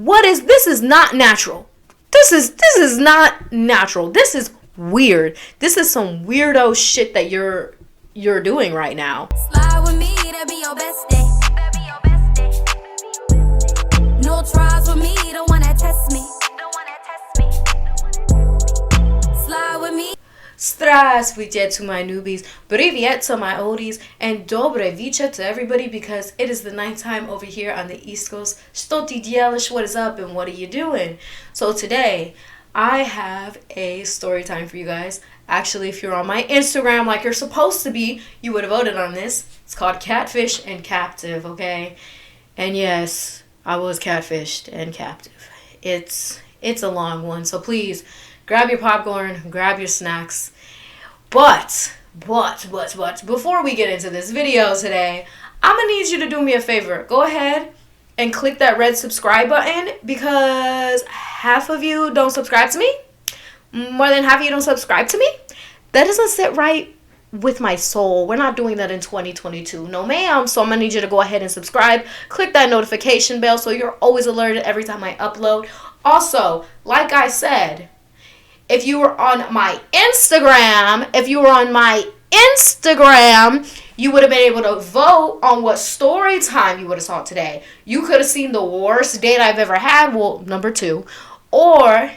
This is not natural. This is not natural. This is weird. This is some weirdo shit that you're doing right now. Slide with me, that'll be your best day. No trials with me, don't wanna test me. Slide with me. Здравствуйте to my newbies, привет to my oldies, and добрый вечер to everybody because it is the nighttime over here on the East Coast. Что ты делаешь? What is up and what are you doing? So today, I have a story time for you guys. Actually, if you're on my Instagram like you're supposed to be, you would have voted on this. It's called Catfish and Captive, okay? And yes, I was catfished and captive. It's a long one, so please grab your popcorn, grab your snacks. But, before we get into this video today, I'm going to need you to do me a favor. Go ahead and click that red subscribe button because half of you don't subscribe to me. More than half of you don't subscribe to me. That doesn't sit right with my soul. We're not doing that in 2022. No, ma'am. So I'm going to need you to go ahead and subscribe. Click that notification bell so you're always alerted every time I upload. Also, like I said, if you were on my Instagram, you would have been able to vote on what story time you would have saw today. You could have seen the worst date I've ever had, well, number 2, or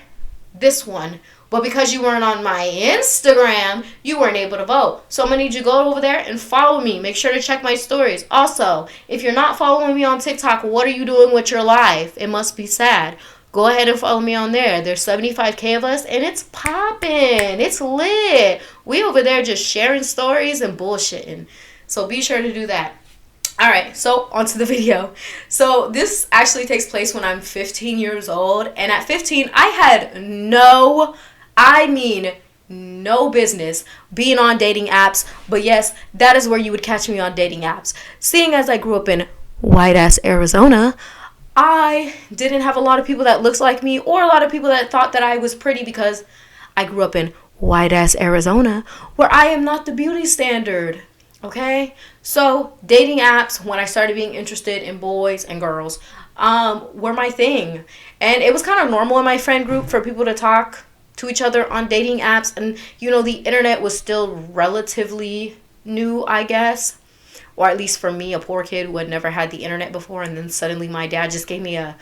this one. But because you weren't on my Instagram, you weren't able to vote. So I'm going to need you to go over there and follow me. Make sure to check my stories. Also, if you're not following me on TikTok, what are you doing with your life? It must be sad. Go ahead and follow me on there. There's 75K of us, and it's popping. It's lit. We over there just sharing stories and bullshitting. So be sure to do that. All right, so on to the video. So this actually takes place when I'm 15 years old. And at 15, I had no business being on dating apps. But yes, that is where you would catch me on dating apps. Seeing as I grew up in white-ass Arizona, I didn't have a lot of people that looks like me or a lot of people that thought that I was pretty because I grew up in white-ass Arizona where I am not the beauty standard, okay? So dating apps, when I started being interested in boys and girls, were my thing. And it was kind of normal in my friend group for people to talk to each other on dating apps. And, you know, the internet was still relatively new, I guess. Or at least for me, a poor kid who had never had the internet before, and then suddenly my dad just gave me a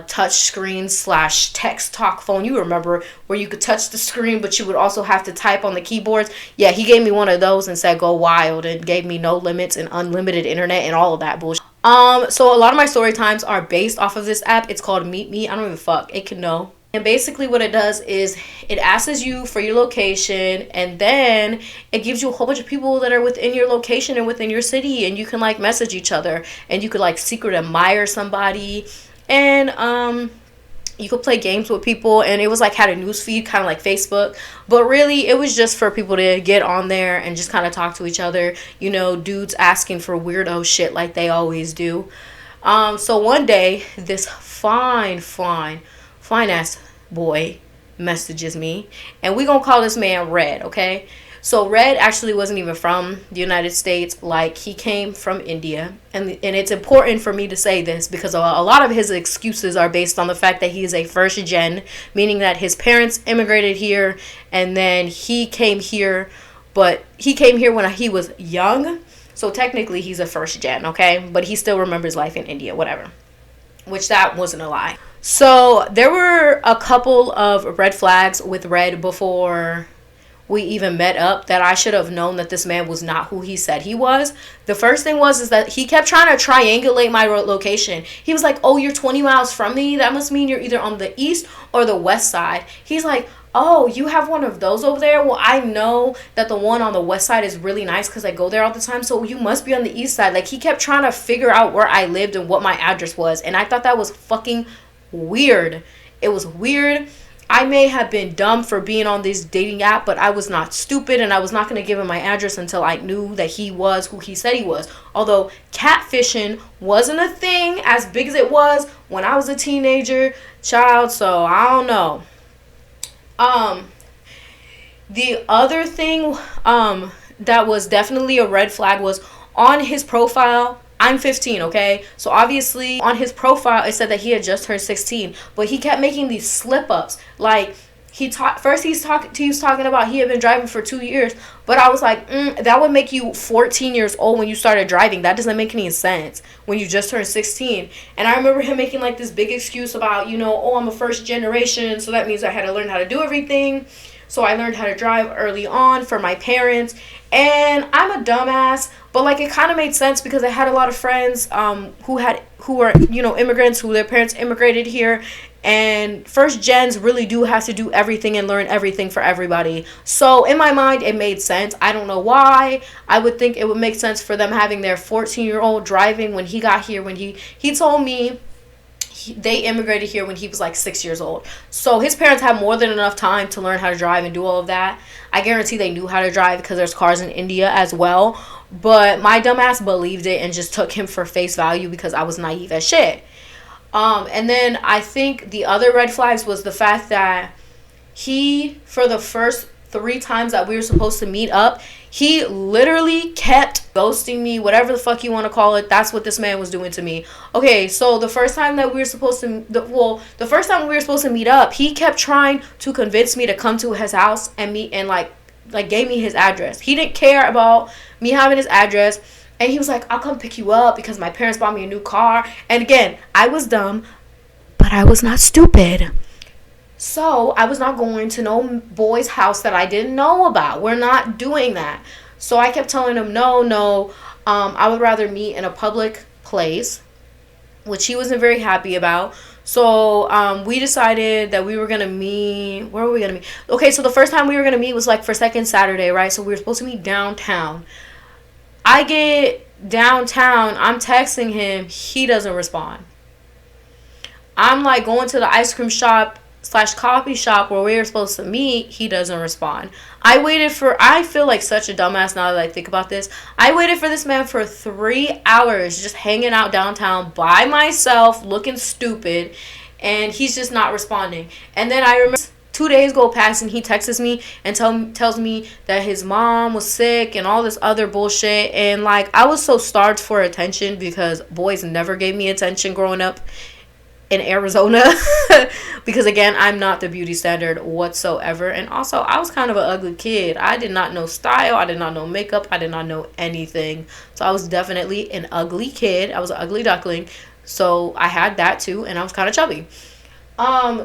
touch screen / text talk phone. You remember where you could touch the screen, but you would also have to type on the keyboards? Yeah, he gave me one of those and said go wild and gave me no limits and unlimited internet and all of that bullshit. So a lot of my story times are based off of this app. It's called Meet Me. I don't even fuck. It can know. And basically what it does is it asks you for your location, and then it gives you a whole bunch of people that are within your location and within your city, and you can like message each other, and you could like secret admire somebody, and you could play games with people, and it was like had a news feed kind of like Facebook, but really it was just for people to get on there and just kind of talk to each other, you know, dudes asking for weirdo shit like they always do. So one day this fine ass boy messages me, and we gonna call this man Red, okay? So Red actually wasn't even from the United States. Like, he came from India, and it's important for me to say this because a lot of his excuses are based on the fact that he is a first gen, meaning that his parents immigrated here and then he came here, but he came here when he was young, so technically he's a first gen, okay? But he still remembers life in India, whatever, which that wasn't a lie. So there were a couple of red flags with Red before we even met up that I should have known that this man was not who he said he was. The first thing is that he kept trying to triangulate my location. He was like, oh, you're 20 miles from me? That must mean you're either on the east or the west side. He's like, oh, you have one of those over there? Well, I know that the one on the west side is really nice because I go there all the time, so you must be on the east side. Like, he kept trying to figure out where I lived and what my address was, and I thought that was fucking weird. It was weird. I may have been dumb for being on this dating app, but I was not stupid, and I was not going to give him my address until I knew that he was who he said he was. Although catfishing wasn't a thing as big as it was when I was a teenager child, so I don't know. The other thing that was definitely a red flag was on his profile. I'm 15, okay? So obviously on his profile it said that he had just turned 16, but he kept making these slip ups. Like he was talking about he had been driving for 2 years, but I was like, that would make you 14 years old when you started driving. That doesn't make any sense when you just turned 16. And I remember him making like this big excuse about, oh, I'm a first generation, so that means I had to learn how to do everything. So I learned how to drive early on for my parents. And I'm a dumbass, but like it kind of made sense because I had a lot of friends who were immigrants, who their parents immigrated here, and first gens really do have to do everything and learn everything for everybody. So in my mind it made sense. I don't know why. I would think it would make sense for them having their 14-year-old driving when he got here. When he told me they immigrated here when he was like 6 years old. So his parents had more than enough time to learn how to drive and do all of that. I guarantee they knew how to drive because there's cars in India as well. But my dumbass believed it and just took him for face value because I was naive as shit. And then I think the other red flags was the fact that he, for the first 3 times that we were supposed to meet up, he literally kept ghosting me, whatever the fuck you want to call it. That's what this man was doing to me. Okay, so the first time that we were supposed to, the first time we were supposed to meet up, he kept trying to convince me to come to his house and meet, and like gave me his address. He didn't care about me having his address. And he was like, I'll come pick you up because my parents bought me a new car. And again, I was dumb, but I was not stupid. So I was not going to no boy's house that I didn't know about. We're not doing that. So I kept telling him, no, I would rather meet in a public place, which he wasn't very happy about. So we decided that we were going to meet. Where were we going to meet? Okay, so the first time we were going to meet was like for second Saturday, right? So we were supposed to meet downtown. I get downtown, I'm texting him, he doesn't respond. I'm like going to the ice cream shop / coffee shop where we were supposed to meet, he doesn't respond. I feel like such a dumbass now that I think about this. I waited for this man for 3 hours just hanging out downtown by myself, looking stupid, and he's just not responding. And then I remember 2 days go past and he texts me and tells me that his mom was sick and all this other bullshit. And like, I was so starved for attention because boys never gave me attention growing up in Arizona. Because again, I'm not the beauty standard whatsoever. And also, I was kind of an ugly kid. I did not know style. I did not know makeup. I did not know anything. So I was definitely an ugly kid. I was an ugly duckling. So I had that too. And I was kind of chubby.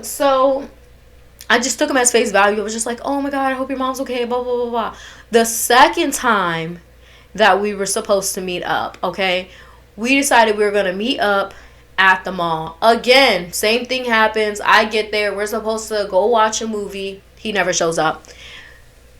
So I just took him as face value. I was just like, oh my God, I hope your mom's okay, blah, blah, blah, blah. The second time that we were supposed to meet up, okay, we decided we were going to meet up at the mall. Again, same thing happens. I get there. We're supposed to go watch a movie. He never shows up.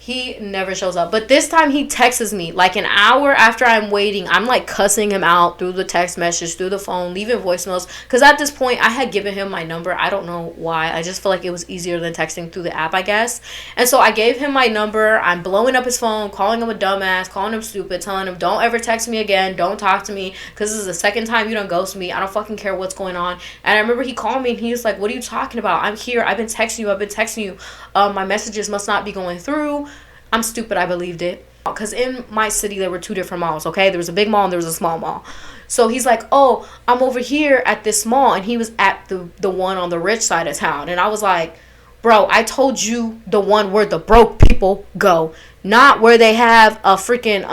But this time he texts me like an hour after I'm waiting. I'm like cussing him out through the text message, through the phone, leaving voicemails. Because at this point, I had given him my number. I don't know why. I just feel like it was easier than texting through the app, I guess. And so I gave him my number. I'm blowing up his phone, calling him a dumbass, calling him stupid, telling him, don't ever text me again. Don't talk to me. Because this is the second time you done ghost me. I don't fucking care what's going on. And I remember he called me and he was like, what are you talking about? I'm here. I've been texting you. My messages must not be going through. I'm stupid. I believed it. Because in my city, there were 2 different malls, okay? There was a big mall and there was a small mall. So he's like, oh, I'm over here at this mall. And he was at the one on the rich side of town. And I was like, bro, I told you the one where the broke people go. Not where they have a freaking,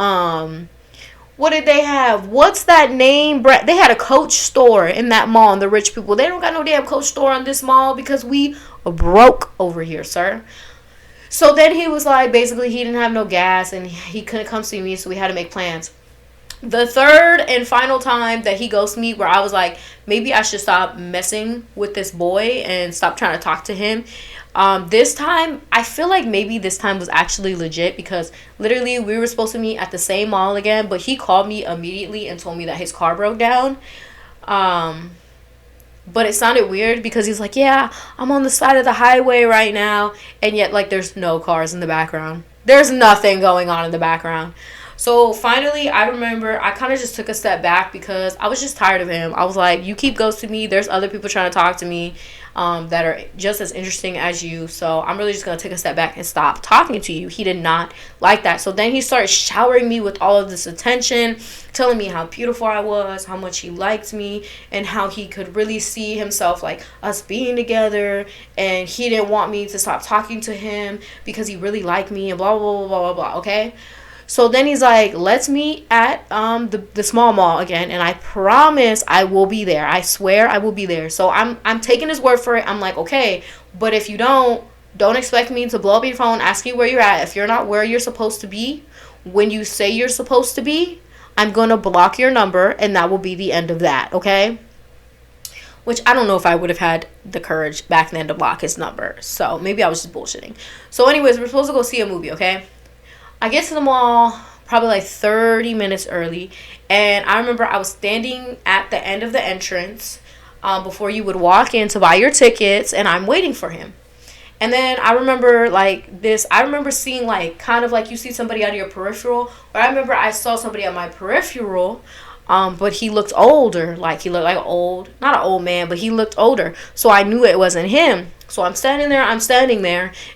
what did they have? What's that name? They had a Coach store in that mall and the rich people. They don't got no damn Coach store on this mall because we are broke over here, sir. So then he was like, basically, he didn't have no gas and he couldn't come see me, so we had to make plans. The third and final time that he ghosted me, where I was like, maybe I should stop messing with this boy and stop trying to talk to him. This time, I feel like maybe this time was actually legit because literally we were supposed to meet at the same mall again, but he called me immediately and told me that his car broke down. But it sounded weird because he's like, yeah, I'm on the side of the highway right now. And yet, like, there's no cars in the background. There's nothing going on in the background. So finally, I remember I kind of just took a step back because I was just tired of him. I was like, you keep ghosting me. There's other people trying to talk to me that are just as interesting as you. So I'm really just going to take a step back and stop talking to you. He did not like that. So then he started showering me with all of this attention, telling me how beautiful I was, how much he liked me, and how he could really see himself, like, us being together. And he didn't want me to stop talking to him because he really liked me and blah, blah, blah, blah, blah, blah, okay? So then he's like, let's meet at the small mall again, and I promise I will be there. I swear I will be there. So I'm taking his word for it. I'm like, okay, but if you don't expect me to blow up your phone, ask you where you're at. If you're not where you're supposed to be, when you say you're supposed to be, I'm going to block your number, and that will be the end of that, okay? Which I don't know if I would have had the courage back then to block his number. So maybe I was just bullshitting. So anyways, we're supposed to go see a movie, okay? I get to the mall probably like 30 minutes early, and I remember I was standing at the end of the entrance before you would walk in to buy your tickets, and I'm waiting for him. And then I remember I remember seeing like kind of like you see somebody out of your peripheral, but I remember I saw somebody at my peripheral, but he looked older, like he looked like not an old man, but he looked older, so I knew it wasn't him. So I'm standing there,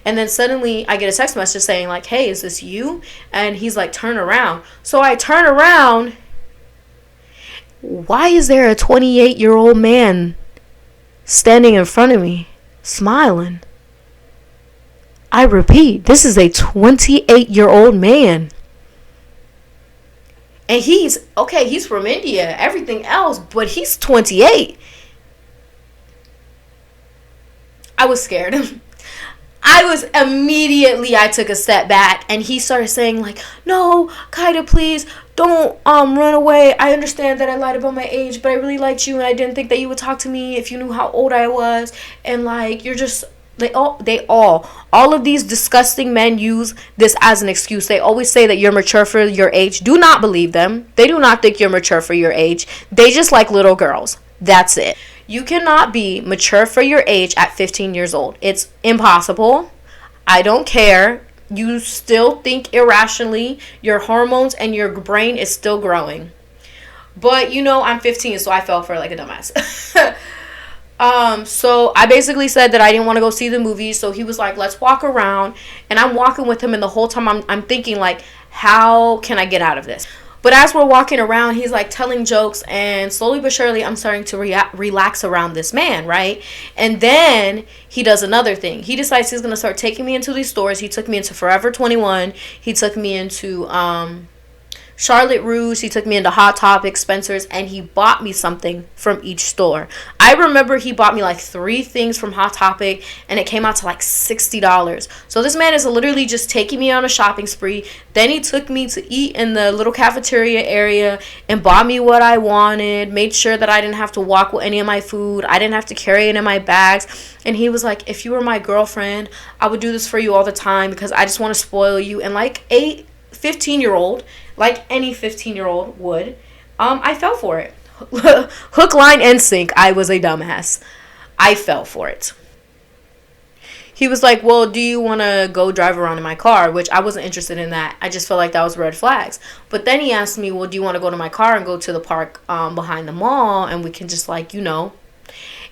and then suddenly I get a text message saying like, hey, is this you? And he's like, turn around. So I turn around. Why is there a 28-year-old man standing in front of me, smiling? I repeat, this is a 28-year-old man. And he's from India, everything else, but he's 28. I was scared. I took a step back, and he started saying like, no, Kaida, please don't run away. I understand that I lied about my age, but I really liked you, and I didn't think that you would talk to me if you knew how old I was. And like, you're just, all of these disgusting men use this as an excuse. They always say that you're mature for your age. Do not believe them. They do not think you're mature for your age. They just like little girls. That's it. You cannot be mature for your age at 15 years old. It's impossible. I don't care. You still think irrationally. Your hormones and your brain is still growing. But, I'm 15, so I fell for like a dumbass. So I basically said that I didn't want to go see the movie. So he was like, let's walk around. And I'm walking with him, and the whole time I'm thinking like, how can I get out of this? But as we're walking around, he's like telling jokes, and slowly but surely I'm starting to relax around this man, right? And then he does another thing. He decides he's going to start taking me into these stores. He took me into Forever 21. He took me into Charlotte Russe. He took me into Hot Topic, Spencer's, and he bought me something from each store. I remember he bought me like 3 things from Hot Topic, and it came out to like $60. So this man is literally just taking me on a shopping spree. Then he took me to eat in the little cafeteria area and bought me what I wanted, made sure that I didn't have to walk with any of my food. I didn't have to carry it in my bags. And he was like, if you were my girlfriend, I would do this for you all the time because I just want to spoil you. And like a 15-year-old, like any 15-year-old would, I fell for it. Hook, line, and sink. I was a dumbass. I fell for it. He was like, well, do you want to go drive around in my car? Which I wasn't interested in that. I just felt like that was red flags. But then he asked me, well, do you want to go to my car and go to the park behind the mall, and we can just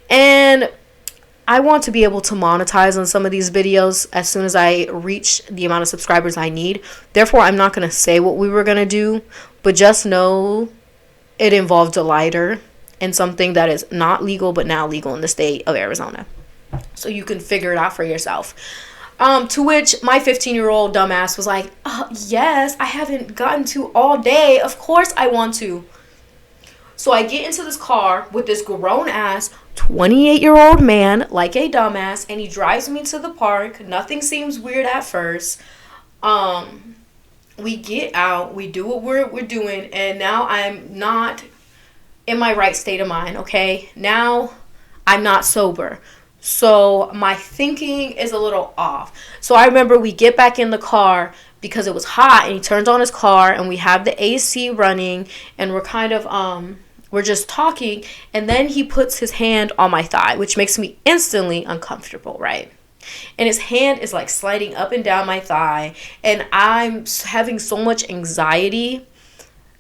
And I want to be able to monetize on some of these videos as soon as I reach the amount of subscribers I need. Therefore, I'm not going to say what we were going to do, but just know it involved a lighter and something that is not legal but now legal in the state of Arizona. So you can figure it out for yourself. To which my 15-year-old dumbass was like, yes, I haven't gotten to all day. Of course I want to. So I get into this car with this grown-ass 28-year-old man like a dumbass, and he drives me to the park. Nothing seems weird at first. We get out, we do what we're doing, and now I'm not in my right state of mind, okay? Now I'm not sober. So my thinking is a little off. So I remember we get back in the car because it was hot, and he turns on his car, and we have the AC running, and we're kind of we're just talking, and then he puts his hand on my thigh, which makes me instantly uncomfortable, right? And his hand is like sliding up and down my thigh, and I'm having so much anxiety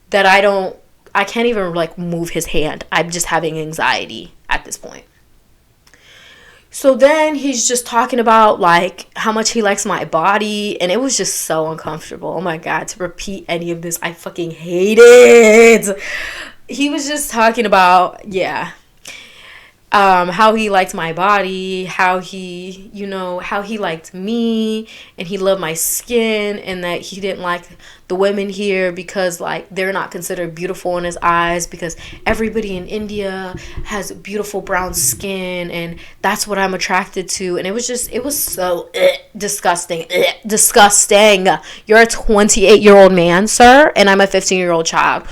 that I can't even like move his hand. I'm just having anxiety at this point. So then he's just talking about like how much he likes my body, and it was just so uncomfortable. Oh my god, to repeat any of this, I fucking hate it. He was just talking about, yeah, how he liked my body, how he, how he liked me, and he loved my skin, and that he didn't like the women here because like they're not considered beautiful in his eyes, because everybody in India has beautiful brown skin, and that's what I'm attracted to. And it was so disgusting. Disgusting. You're a 28-year-old man, sir, and I'm a 15-year-old child.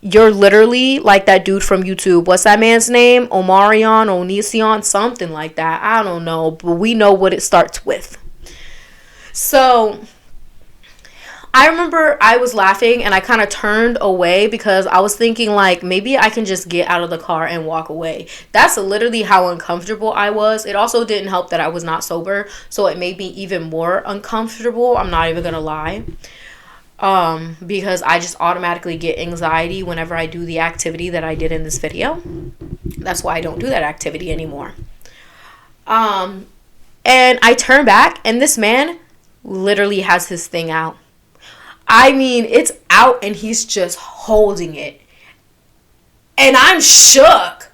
You're literally like that dude from YouTube. What's that man's name? Onision, something like that. I don't know, but we know what it starts with. So I remember I was laughing and I kind of turned away because I was thinking like maybe I can just get out of the car and walk away. That's literally how uncomfortable I was. It also didn't help that I was not sober, so it made me even more uncomfortable. I'm not even gonna lie. Because I just automatically get anxiety whenever I do the activity that I did in this video. That's why I don't do that activity anymore. And I turn back and this man literally has his thing out. I mean, it's out and he's just holding it. And I'm shook.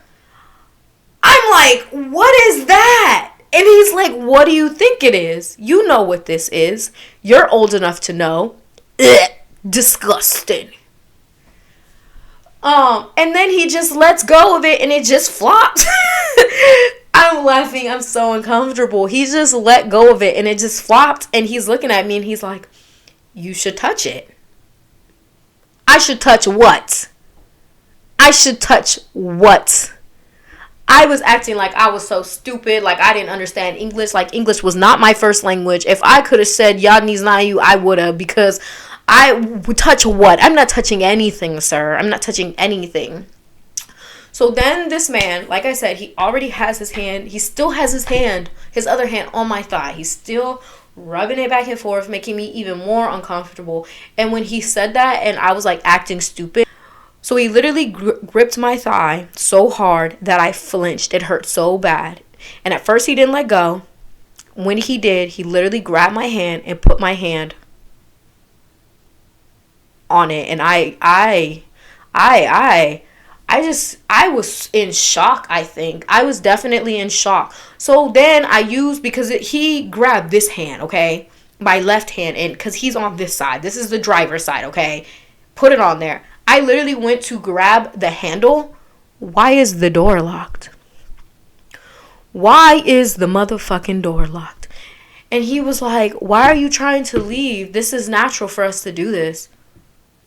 I'm like, what is that? And he's like, what do you think it is? You know what this is. You're old enough to know. Ugh, disgusting. And then he just lets go of it and it just flops. I'm laughing. I'm so uncomfortable. He just let go of it and it just flopped. And he's looking at me and he's like, you should touch it. I should touch what? I should touch what? I was acting like I was so stupid, like I didn't understand English, like English was not my first language. If I could have said Yad Niznayu, I would have, because I would touch what? I'm not touching anything, sir. I'm not touching anything. So then this man, like I said, he already has his hand. He still has his other hand on my thigh. He's still rubbing it back and forth, making me even more uncomfortable. And when he said that and I was like acting stupid, so he literally gripped my thigh so hard that I flinched. It hurt so bad. And at first he didn't let go. When he did, he literally grabbed my hand and put my hand on it. And I was in shock, I think. I was definitely in shock. So then because he grabbed this hand, okay? My left hand, and because he's on this side. This is the driver's side, okay? Put it on there. I literally went to grab the handle. Why is the door locked? Why is the motherfucking door locked? And he was like, why are you trying to leave? This is natural for us to do this.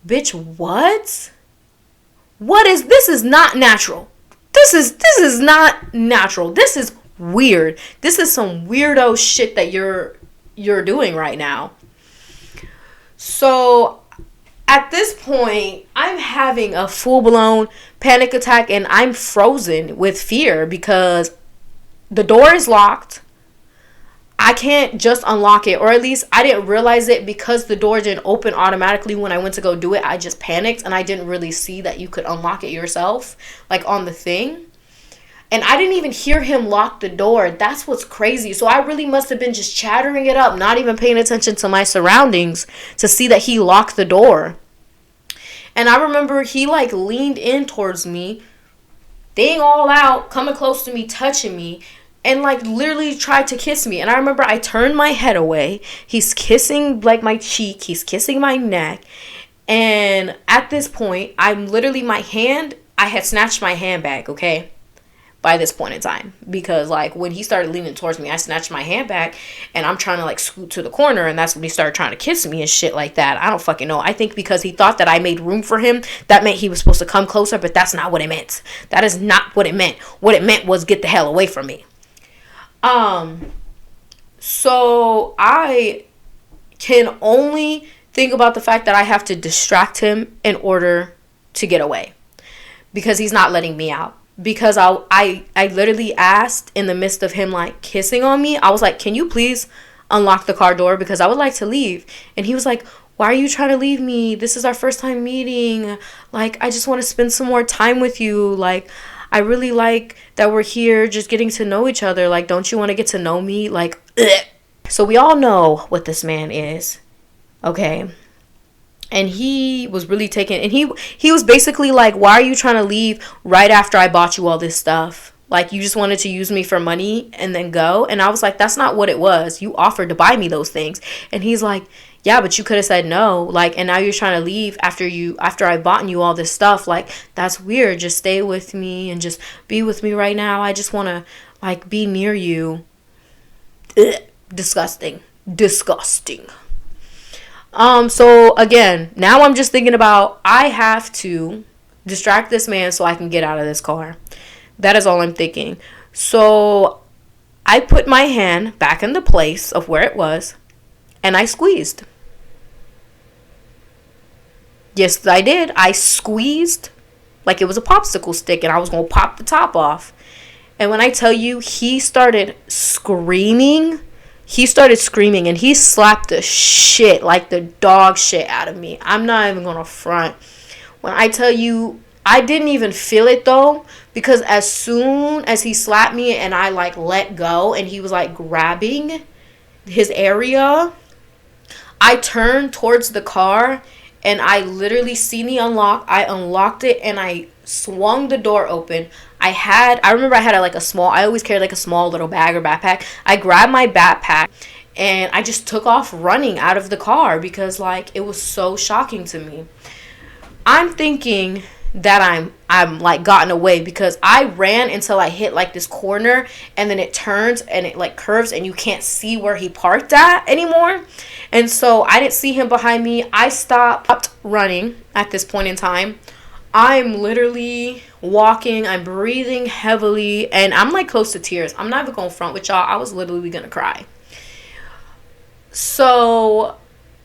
Bitch, what? This is not natural. This is not natural. This is weird. This is some weirdo shit that you're doing right now. So at this point, I'm having a full-blown panic attack and I'm frozen with fear because the door is locked. I can't just unlock it, or at least I didn't realize it because the door didn't open automatically when I went to go do it. I just panicked and I didn't really see that you could unlock it yourself, like on the thing. And I didn't even hear him lock the door. That's what's crazy. So I really must have been just chattering it up, not even paying attention to my surroundings to see that he locked the door. And I remember he like leaned in towards me, thing all out, coming close to me, touching me, and like literally tried to kiss me. And I remember I turned my head away. He's kissing like my cheek. He's kissing my neck. And at this point, I'm literally I had snatched my handbag, okay? By this point in time, because like when he started leaning towards me, I snatched my hand back and I'm trying to like scoot to the corner, and that's when he started trying to kiss me and shit like that. I don't fucking know. I think because he thought that I made room for him, that meant he was supposed to come closer, but that's not what it meant. That is not what it meant. What it meant was get the hell away from me. So I can only think about the fact that I have to distract him in order to get away, because he's not letting me out. because I literally asked in the midst of him like kissing on me. I was like, can you please unlock the car door because I would like to leave. And he was like, why are you trying to leave me? This is our first time meeting. Like, I just want to spend some more time with you. Like, I really like that we're here just getting to know each other. Like, don't you want to get to know me? Like, ugh. So we all know what this man is. Okay. And he was really taken, and he was basically like, why are you trying to leave right after I bought you all this stuff? Like, you just wanted to use me for money and then go? And I was like, that's not what it was. You offered to buy me those things. And he's like, yeah, but you could have said no. Like, and now you're trying to leave after I bought you all this stuff. Like, that's weird. Just stay with me and just be with me right now. I just want to, like, be near you. Ugh. Disgusting. So again, now I'm just thinking about, I have to distract this man so I can get out of this car. That is all I'm thinking. So I put my hand back in the place of where it was, and I squeezed. Yes, I did. I squeezed like it was a popsicle stick, and I was going to pop the top off. And when I tell you, he started screaming, and he slapped the shit, like the dog shit out of me. I'm not even going to front. When I tell you, I didn't even feel it though, because as soon as he slapped me and I like let go and he was like grabbing his area, I turned towards the car and I literally seen the unlock. I unlocked it and I swung the door open. I remember I had I always carry like a small little bag or backpack. I grabbed my backpack and I just took off running out of the car because like it was so shocking to me. I'm thinking that I'm like gotten away because I ran until I hit like this corner and then it turns and it like curves and you can't see where he parked at anymore. And so I didn't see him behind me. I stopped running at this point in time. I'm literally walking, I'm breathing heavily, and I'm like close to tears. I'm not even going to front with y'all. I was literally going to cry. So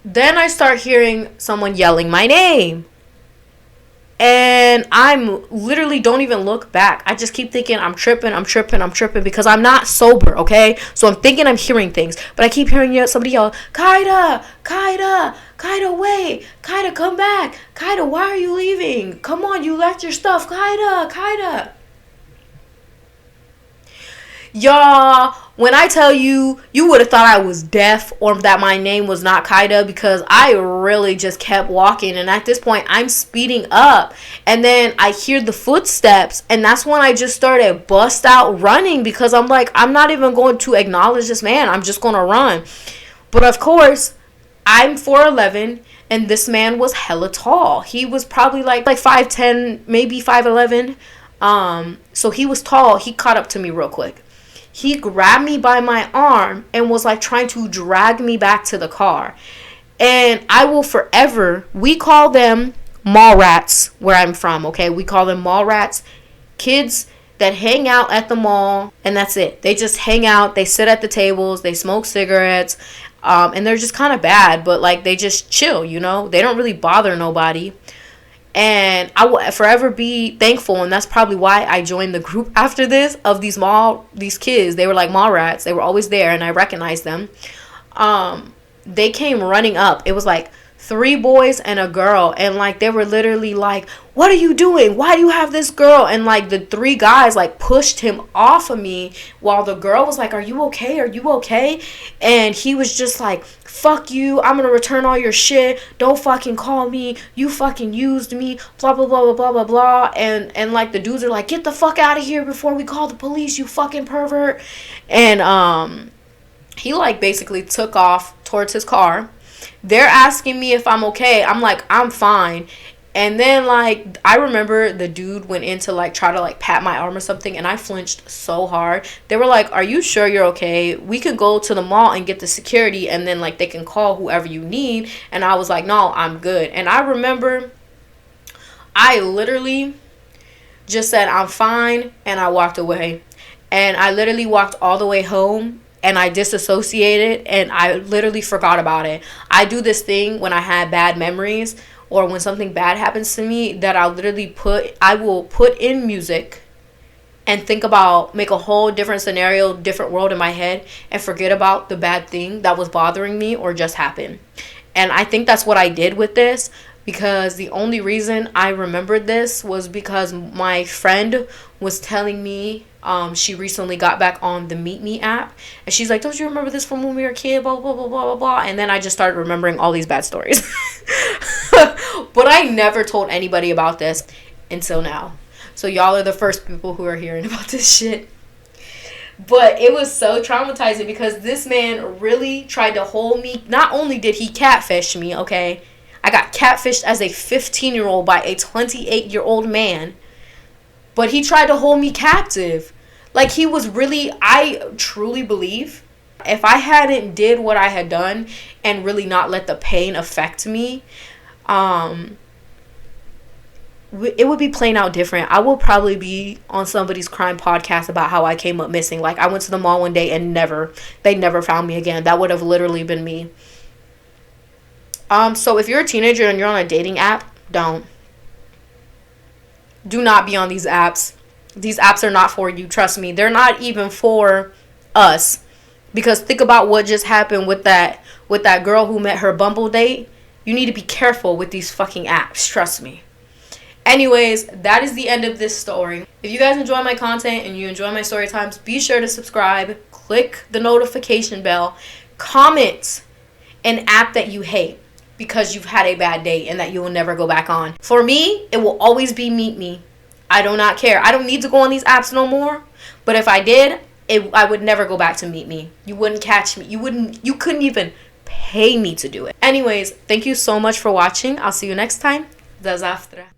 then I start hearing someone yelling my name. And I'm literally don't even look back. I just keep thinking I'm tripping because I'm not sober, okay? So I'm thinking I'm hearing things. But I keep hearing somebody yell, Kaida, wait. Kaida, come back. Kaida, why are you leaving? Come on, you left your stuff. Kaida. Y'all, when I tell you, you would have thought I was deaf or that my name was not Kaida because I really just kept walking. And at this point, I'm speeding up. And then I hear the footsteps. And that's when I just started bust out running because I'm like, I'm not even going to acknowledge this man. I'm just going to run. But of course, I'm 4'11", and this man was hella tall. He was probably like 5'10", maybe 5'11". So he was tall. He caught up to me real quick. He grabbed me by my arm and was like trying to drag me back to the car. And I will forever, we call them mall rats where I'm from, okay? We call them mall rats. Kids that hang out at the mall, and that's it. They just hang out, they sit at the tables, they smoke cigarettes, and they're just kind of bad, but like they just chill, you know? They don't really bother nobody. And I will forever be thankful, and that's probably why I joined the group after this, of these kids. They were like mall rats. They were always there, and I recognized them. They came running up. It was like 3 boys and a girl, and like they were literally like, what are you doing? Why do you have this girl? And like the 3 guys like pushed him off of me while the girl was like, are you okay? And he was just like, fuck you, I'm gonna return all your shit, don't fucking call me, you fucking used me, blah blah blah blah blah blah blah. And like the dudes are like, get the fuck out of here before we call the police, you fucking pervert. And he like basically took off towards his car. They're asking me if I'm okay. I'm like, I'm fine. And then like I remember the dude went in to like try to like pat my arm or something, and I flinched so hard. They were like, are you sure you're okay? We could go to the mall and get the security, and then like they can call whoever you need. And I was like, no, I'm good. And I remember I literally just said I'm fine, and I walked away. And I literally walked all the way home, and I disassociated, and I literally forgot about it. I do this thing when I had bad memories or when something bad happens to me, that I will put in music, and think about, make a whole different scenario, different world in my head, and forget about the bad thing that was bothering me or just happened. And I think that's what I did with this, because the only reason I remembered this was because my friend was telling me she recently got back on the Meet Me app, and she's like, don't you remember this from when we were a kid, blah blah blah blah blah blah. And then I just started remembering all these bad stories. But I never told anybody about this until now, so y'all are the first people who are hearing about this shit. But it was so traumatizing because this man really tried to hold me. Not only did he catfish me, okay, I got catfished as a 15-year-old by a 28-year-old man, but he tried to hold me captive. Like, he was really, I truly believe, if I hadn't did what I had done and really not let the pain affect me, it would be playing out different. I will probably be on somebody's crime podcast about how I came up missing. Like, I went to the mall one day and they never found me again. That would have literally been me. So if you're a teenager and you're on a dating app, do not be on these apps. These apps are not for you. Trust me. They're not even for us. Because think about what just happened with that girl who met her Bumble date. You need to be careful with these fucking apps. Trust me. Anyways, that is the end of this story. If you guys enjoy my content and you enjoy my story times, be sure to subscribe, click the notification bell, comment an app that you hate because you've had a bad date and that you will never go back on. For me, it will always be Meet Me. I do not care. I don't need to go on these apps no more. But if I did, I would never go back to Meet Me. You wouldn't catch me. You couldn't even pay me to do it. Anyways, thank you so much for watching. I'll see you next time. Das aftra.